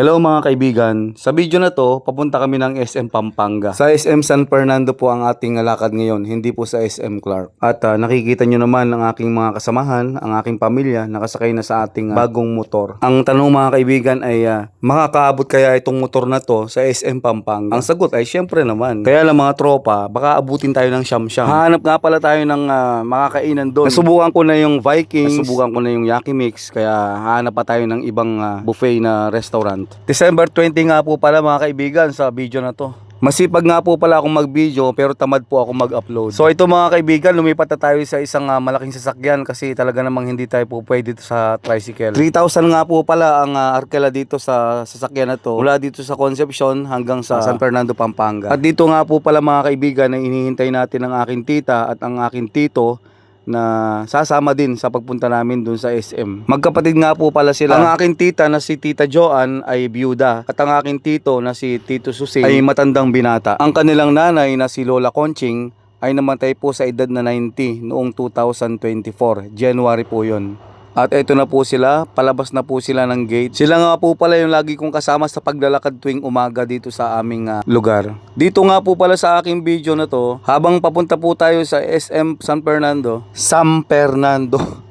Hello mga kaibigan, sa video na to, papunta kami ng SM Pampanga. Sa SM San Fernando po ang ating lakad ngayon, hindi po sa SM Clark. At nakikita nyo naman ang aking mga kasamahan, ang aking pamilya, nakasakay na sa ating bagong motor. Ang tanong mga kaibigan ay, makakaabot kaya itong motor na to sa SM Pampanga? Ang sagot ay syempre naman. Kaya lang mga tropa, baka abutin tayo ng siyam-siyam. Hahanap nga pala tayo ng makakainan doon. Nasubukan ko na yung Vikings, nasubukan ko na yung Yaki Mix, kaya hahanap pa tayo ng ibang buffet na restaurant. December 20 nga po pala mga kaibigan sa video na to. Masipag nga po pala akong mag-video pero tamad po ako mag-upload. So ito mga kaibigan, lumipat na tayo sa isang malaking sasakyan kasi talaga namang hindi tayo po pwede dito sa tricycle. 3,000 nga po pala ang arkela dito sa sasakyan na to. Mula dito sa Concepcion hanggang sa San Fernando, Pampanga. At dito nga po pala mga kaibigan na inihintay natin ang aking tita at ang aking tito na sasama din sa pagpunta namin dun sa SM. Magkapatid nga po pala sila. Ang aking tita na si Tita Joan ay byuda at ang aking tito na si Tito Susing ay matandang binata. Ang kanilang nanay na si Lola Conching ay namatay po sa edad na 90 noong 2024. January po yon. At eto na po sila, palabas na po sila ng gate. Sila nga po pala yung lagi kong kasama sa paglalakad tuwing umaga dito sa aming lugar. Dito nga po pala sa aking video na to, habang papunta po tayo sa SM San Fernando.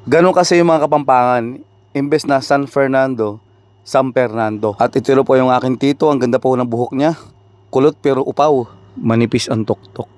Ganon kasi yung mga Kapampangan, imbes na San Fernando, San Fernando. At ito po yung aking tito, ang ganda po ng buhok niya. Kulot pero upaw, manipis ang tuktok.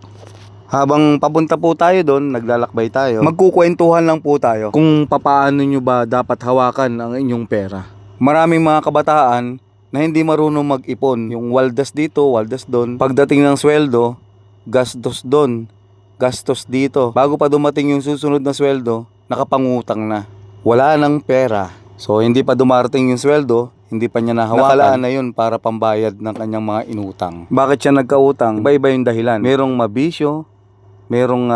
Habang papunta po tayo doon, naglalakbay tayo, magkukwentuhan lang po tayo kung papaano nyo ba dapat hawakan ang inyong pera. Maraming mga kabataan na hindi marunong mag-ipon. Yung waldas dito, waldas doon. Pagdating ng sweldo, gastos doon, gastos dito. Bago pa dumating yung susunod na sweldo, nakapangutang na. Wala nang pera. So hindi pa dumarating yung sweldo, hindi pa niya nahawakan. Nakalaan na yun para pambayad ng kanyang mga inutang. Bakit siya nagkautang? Iba-iba yung dahilan. Merong mabisyo, merong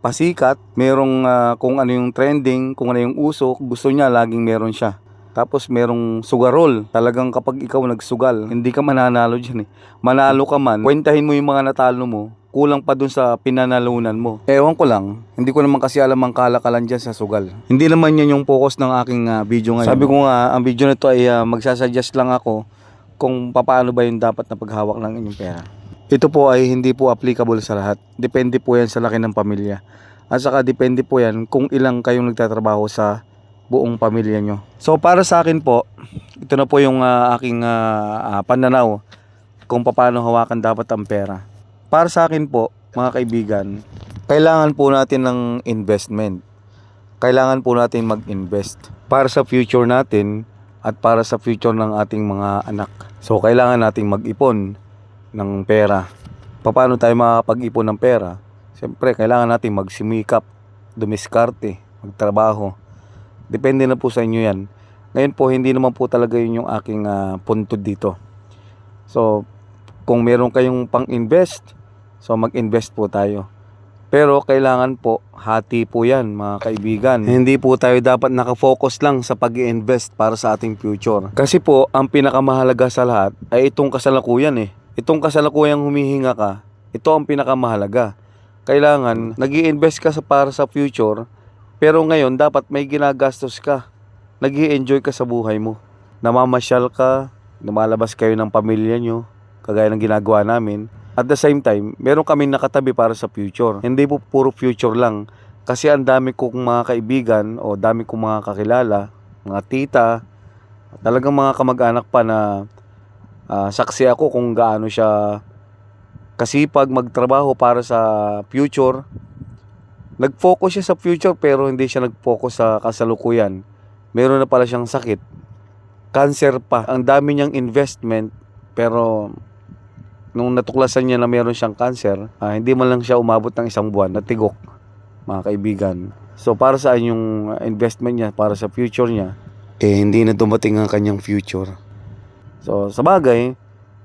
pasikat, merong kung ano yung trending, kung ano yung uso, gusto niya laging meron siya. Tapos merong sugarol. Talagang kapag ikaw nagsugal, hindi ka mananalo dyan eh. Manalo ka man, kwentahin mo yung mga natalo mo, kulang pa dun sa pinanalunan mo. Ewan ko lang, hindi ko naman kasi alam ang kalakalan dyan sa sugal. Hindi naman yan yung focus ng aking video ngayon. Sabi ko nga, ang video na to ay magsasuggest lang ako kung paano ba yung dapat na paghawak ng inyong pera. Ito po ay hindi po applicable sa lahat. Depende po yan sa laki ng pamilya. At saka depende po yan kung ilang kayong nagtatrabaho sa buong pamilya nyo. So para sa akin po, ito na po yung aking pananaw kung paano hawakan dapat ang pera. Para sa akin po, mga kaibigan, kailangan po natin ng investment. Kailangan po natin mag-invest para sa future natin at para sa future ng ating mga anak. So kailangan nating mag-ipon ng pera. Paano tayo makakapag-ipon ng pera? Siyempre, kailangan natin magsimikap, dumiskarte, magtrabaho. Depende na po sa inyo yan. Ngayon po, hindi naman po talaga yun yung aking punto dito. So, kung meron kayong pang-invest, so mag-invest po tayo. Pero kailangan po, hati po yan mga kaibigan. Hindi po tayo dapat nakafocus lang sa pag-i-invest para sa ating future. Kasi po, ang pinakamahalaga sa lahat ay itong kasalukuyan eh. Itong kasalukuyang humihinga ka, ito ang pinakamahalaga. Kailangan, nag-i-invest ka para sa future, pero ngayon dapat may ginagastos ka. Nag-i-enjoy ka sa buhay mo. Namamasyal ka, lumalabas kayo ng pamilya nyo, kagaya ng ginagawa namin. At the same time, meron kaming nakatabi para sa future. Hindi po puro future lang. Kasi ang dami kong mga kaibigan o dami kong mga kakilala, mga tita, talagang mga kamag-anak pa na saksi ako kung gaano siya kasipag magtrabaho para sa future. Nag-focus siya sa future pero hindi siya nag-focus sa kasalukuyan. Meron na pala siyang sakit. Cancer pa. Ang dami niyang investment pero nung natuklasan niya na meron siyang cancer, hindi man lang siya umabot ng isang buwan, natigok, mga kaibigan. So para saan yung investment niya para sa future niya? Hindi na dumating ang kanyang future. So, sa bagay,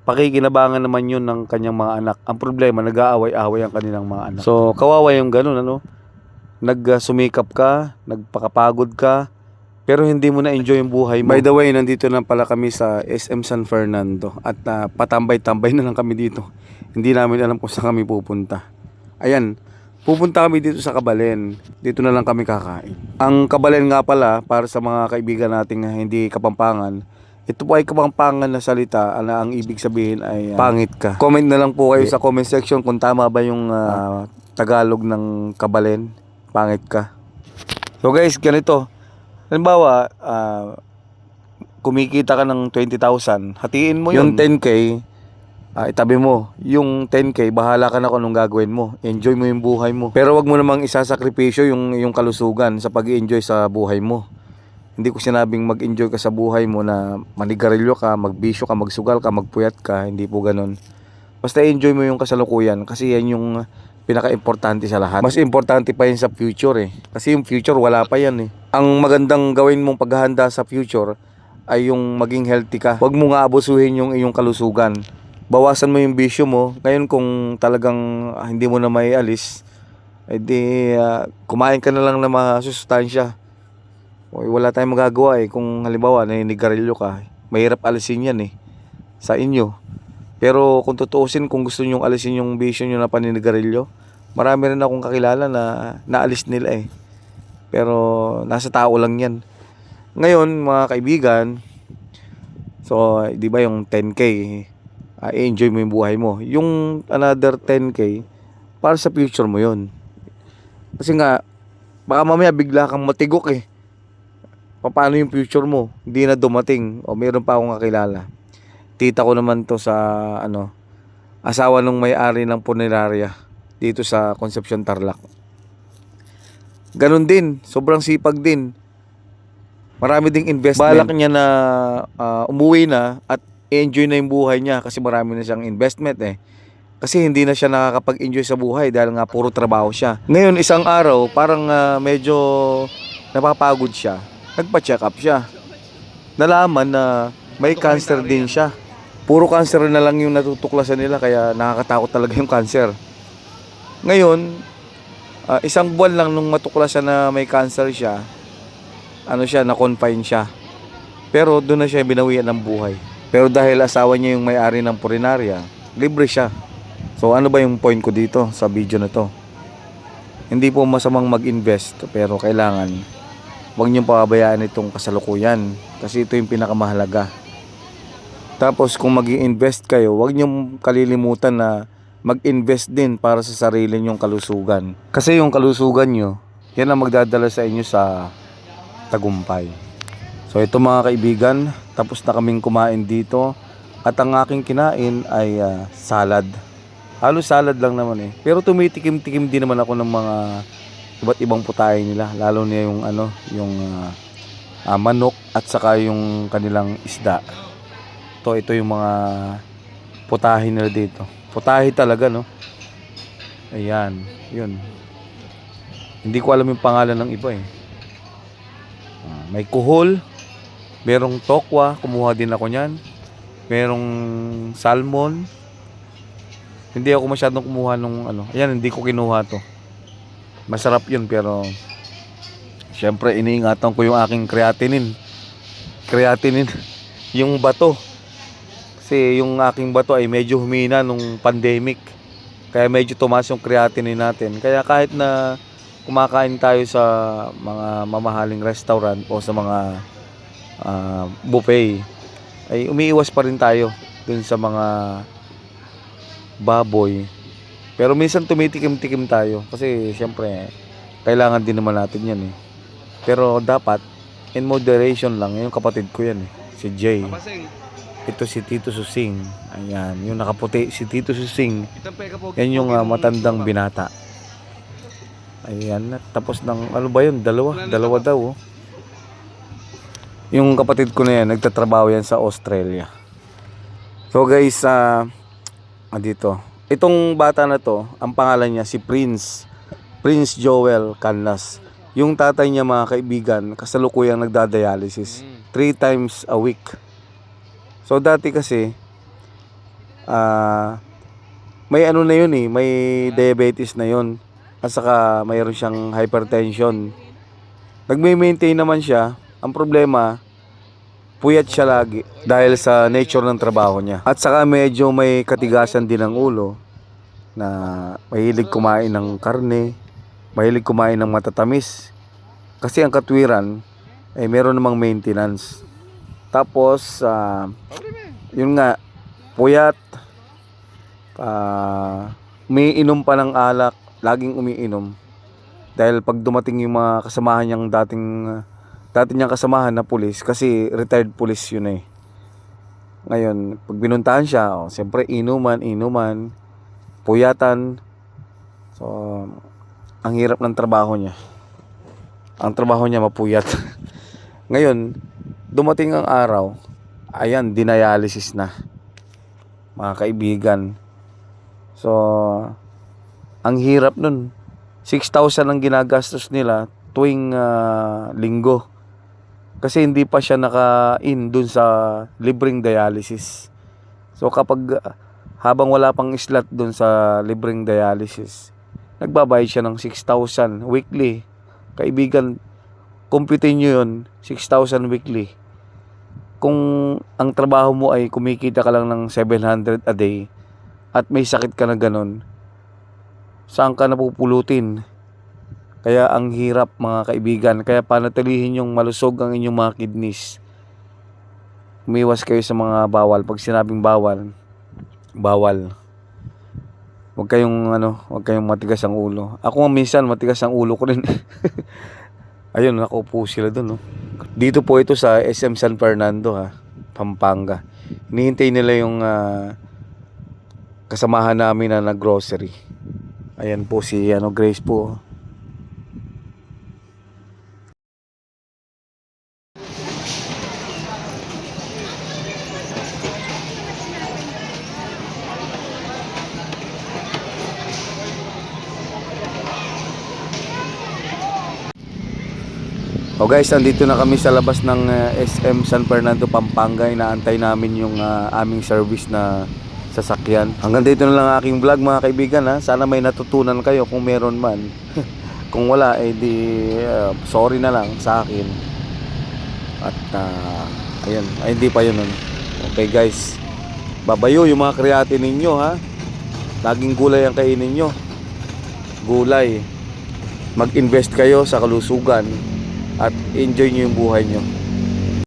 pakikinabangan naman yun ng kanyang mga anak. Ang problema, nag-aaway-aaway ang kanilang mga anak. So, kawawa yung ganun, ano? Nagsumikap ka, nagpakapagod ka, pero hindi mo na-enjoy yung buhay mo. By the way, nandito na pala kami sa SM San Fernando at patambay-tambay na lang kami dito. Hindi namin alam kung saan kami pupunta. Ayan, pupunta kami dito sa Kabalen. Dito na lang kami kakain. Ang Kabalen nga pala, para sa mga kaibigan nating hindi Kapampangan, Ito po ay kapampangan na salita na ang ibig sabihin ay pangit ka. Comment na lang po kayo sa comment section kung tama ba yung Tagalog ng kabalen, pangit ka. So guys, ganito. Halimbawa, kumikita ka ng 20,000, hatiin mo yun. Yung 10K, itabi mo. Yung 10K, bahala ka na kung anong gagawin mo. Enjoy mo yung buhay mo. Pero wag mo namang isasakripisyo yung kalusugan sa pag-i-enjoy sa buhay mo. Hindi ko sinabing mag-enjoy ka sa buhay mo na manigarilyo ka, magbisyo ka, magsugal ka, magpuyat ka. Hindi po ganun. Basta enjoy mo yung kasalukuyan kasi yan yung pinaka-importante sa lahat. Mas importante pa yun sa future eh. Kasi yung future wala pa yan eh. Ang magandang gawin mong paghahanda sa future ay yung maging healthy ka. Huwag mo nga abusuhin yung iyong kalusugan. Bawasan mo yung bisyo mo. Ngayon kung talagang hindi mo na may alis, edi kumain ka na lang ng mga sustansya. O, wala tayong magagawa eh. Kung halimbawa naninigarilyo ka, mahirap alisin yan eh sa inyo. Pero kung tutuusin, kung gusto nyong alisin yung bisyo nyo na paninigarilyo, marami rin akong kakilala na naalis nila eh. Pero nasa tao lang yan. Ngayon mga kaibigan, so di ba yung 10K, enjoy mo yung buhay mo. Yung another 10K, para sa future mo yun. Kasi nga, baka mamaya bigla kang matigok eh. Paano yung future mo? Hindi na dumating. O meron pa akong kakilala. Tita ko naman to sa asawa nung may-ari ng punerarya dito sa Concepcion, Tarlac. Ganun din, sobrang sipag din. Marami ding investment. Balak niya na umuwi na at enjoy na yung buhay niya kasi marami na siyang investment eh. Kasi hindi na siya nakakapag-enjoy sa buhay dahil nga puro trabaho siya. Ngayon isang araw parang medyo napapagod siya. Nagpa-check up siya. Nalaman na may cancer din siya. Puro cancer na lang yung natutuklasan nila kaya nakakatakot talaga yung cancer. Ngayon, isang buwan lang nung matuklasan na may cancer siya, na-confine siya. Pero doon na siya binawian ng buhay. Pero dahil asawa niya yung may-ari ng purinarya, libre siya. So ano ba yung point ko dito sa video na to? Hindi po masamang mag-invest pero kailangan huwag niyong pababayaan itong kasalukuyan kasi ito yung pinakamahalaga. Tapos kung mag-i-invest kayo, huwag niyong kalilimutan na mag-invest din para sa sarili niyong kalusugan. Kasi yung kalusugan niyo, yan ang magdadala sa inyo sa tagumpay. So ito mga kaibigan, tapos na kaming kumain dito at ang aking kinain ay salad. Halos salad lang naman eh. Pero tumitikim-tikim din naman ako ng mga iba't ibang putahe nila, lalo na yung manok at saka yung kanilang isda. Ito yung mga putahe nila dito. Putahe talaga, no? Ayan, yun. Hindi ko alam yung pangalan ng iba eh. May kuhol, merong tokwa, kumuha din ako niyan. Merong salmon. Hindi ako masyadong kumuha nung Ayan, hindi ko kinuha to. Masarap yun pero syempre iniingatan ko yung aking creatinine. Yung bato. Kasi yung aking bato ay medyo humina nung pandemic. Kaya medyo tumaas yung creatinine natin. Kaya kahit na kumakain tayo sa mga mamahaling restaurant o sa mga buffet, ay umiiwas pa rin tayo dun sa mga baboy. Pero minsan tumitikim-tikim tayo kasi syempre kailangan din naman natin yan eh. Pero dapat in moderation lang. Yung kapatid ko yan eh, si Jay. Ito si Tito Susing. Ayan, yung nakaputi si Tito Susing. Yan yung matandang binata. Ayan, tapos ng ano ba yun? Dalawa daw. Yung kapatid ko na yan, nagtatrabaho yan sa Australia. So guys, dito. Itong bata na to, ang pangalan niya si Prince Joel Canlas. Yung tatay niya mga kaibigan, kasalukuyang nagdadialysis 3 times a week. So dati kasi may na yun eh, may diabetes na yun. At saka mayroon siyang hypertension. Nagme-maintain naman siya. Ang problema, puyat siya lagi dahil sa nature ng trabaho niya. At saka medyo may katigasan din ng ulo na mahilig kumain ng karne, mahilig kumain ng matatamis. Kasi ang katwiran ay meron namang maintenance. Tapos yun nga, puyat, umiinom pa ng alak, laging umiinom. Dahil pag dumating yung mga kasamahan niyang dati niyang kasamahan na pulis, kasi retired police yun eh. Ngayon, pag binuntahan siya, siyempre inuman, puyatan. So, ang hirap ng trabaho niya. Ang trabaho niya mapuyat. Ngayon, dumating ang araw, ayan, dinialysis na, mga kaibigan. So, ang hirap nun. 6,000 ang ginagastos nila tuwing linggo. Kasi hindi pa siya naka-in dun sa libreng dialysis. So, kapag habang wala pang slot dun sa libreng dialysis, nagbabayad siya ng 6,000 weekly. Kaibigan, computin nyo yun, 6,000 weekly. Kung ang trabaho mo ay kumikita ka lang ng 700 a day at may sakit ka na ganun, saan ka napupulutin? Kaya ang hirap, mga kaibigan. Kaya panatilihin yung malusog ang inyong mga kidneys. Umiwas kayo sa mga bawal. Pag sinabing bawal, bawal. Huwag kayong matigas ang ulo. Ako minsan matigas ang ulo ko rin. Ayun, nakaupo sila doon, no. Dito po ito sa SM San Fernando, Pampanga. Hinihintay nila yung kasamahan namin na nag-grocery. Ayan po si Grace po. O guys, andito na kami sa labas ng SM San Fernando, Pampanga. Inaantay namin yung aming service na sasakyan. Hanggang dito na lang aking vlog, mga kaibigan, Sana may natutunan kayo kung meron man. Kung wala, sorry na lang sa akin. At ayun, hindi pa yun. Okay guys, babayo yung mga kreatin ninyo, Laging gulay ang kainin nyo. Gulay. Mag-invest kayo sa kalusugan at enjoy nyo yung buhay nyo.